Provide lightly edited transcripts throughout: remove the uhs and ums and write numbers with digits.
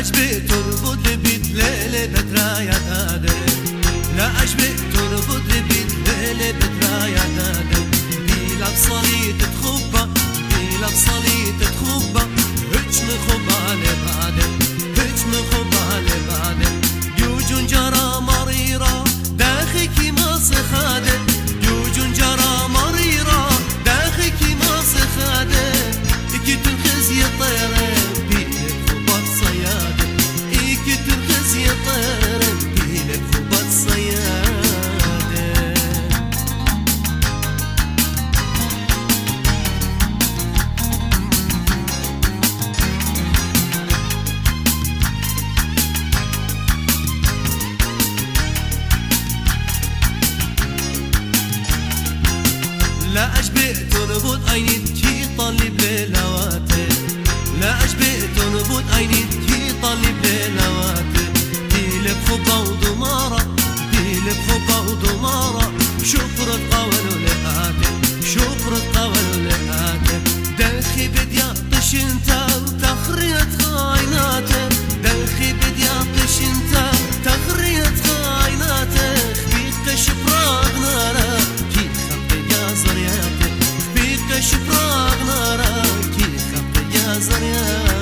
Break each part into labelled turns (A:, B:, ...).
A: أشبه تربط بيت ليلة بترايا دادر لا أشبه تربط بيت ليلة بترايا دادر دي لبصلي تتخبى دي لبصلي تتخبى هج مخبى لبعدك هج مخبى لبعدك يوجون جرى مريرة داخلك ما سخادك يوجون جرى مريرة داخلك ما سخادك إكي تنخز يطيرك لا أشبه تنبض عيني تجي طالب ليلواته لا أشبه تنبض عيني تجي طالب ليلواته ديلب خبا ودمارة ديلب خبا ودمارة شكرة قول لهاته شكرة قول لهاته دلخي بديا طش انت وتخريت خايناته دلخي بديا طش انت تخريت خايناته خبيك شفراغ ناره شفراغ نارك خط يا زرياتي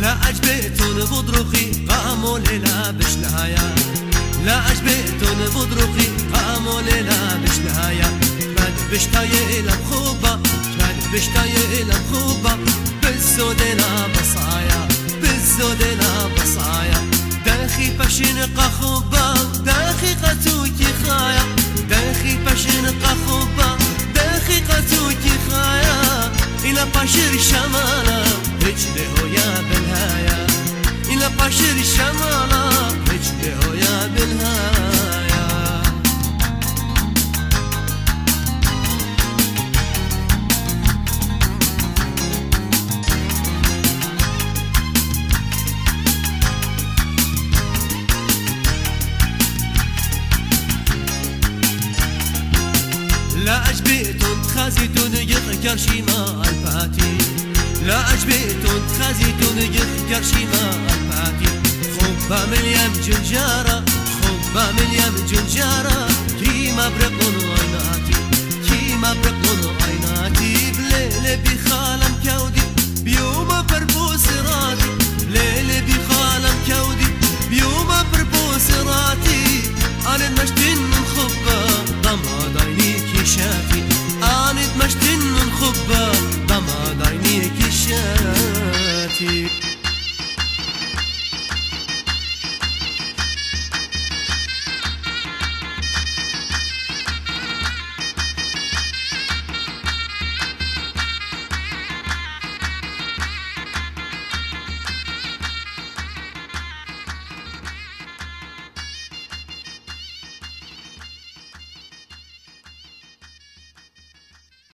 A: لا أشبه تنبض رخي قاموا ليلة بشلايا لا أشبه تنبض رخي قاموا ليلة بشلايا كاد بشتاي لبخوبة كاد بشتاي لبخوبة بالزود لا بصايا بالزود لا بصايا داخي بشنق خوبة داخي قتوكي خايا داخي بشنق خوبة داخي قتوكي خايا إلى بشر شمالة هجده يا بالهايا إلى بشر شمالة هجده يا بالهايا لا أشبهتون تخازيتون يخكر شيما الباتي لا أشبهتون تخازيتون يخكر شيما الباتي خبا مليم جنجارة خبا مليم جنجارة كيما برقون عيناتي كيما برقون عيناتي بليلة بخالم كودي بيوم بربوس راتي ليلة بخالم كودي بيوم بربوس راتي أنا مشتن من خبا ضماد عينيك شافي أنا مشتن من خبا ضماد عينيك شافي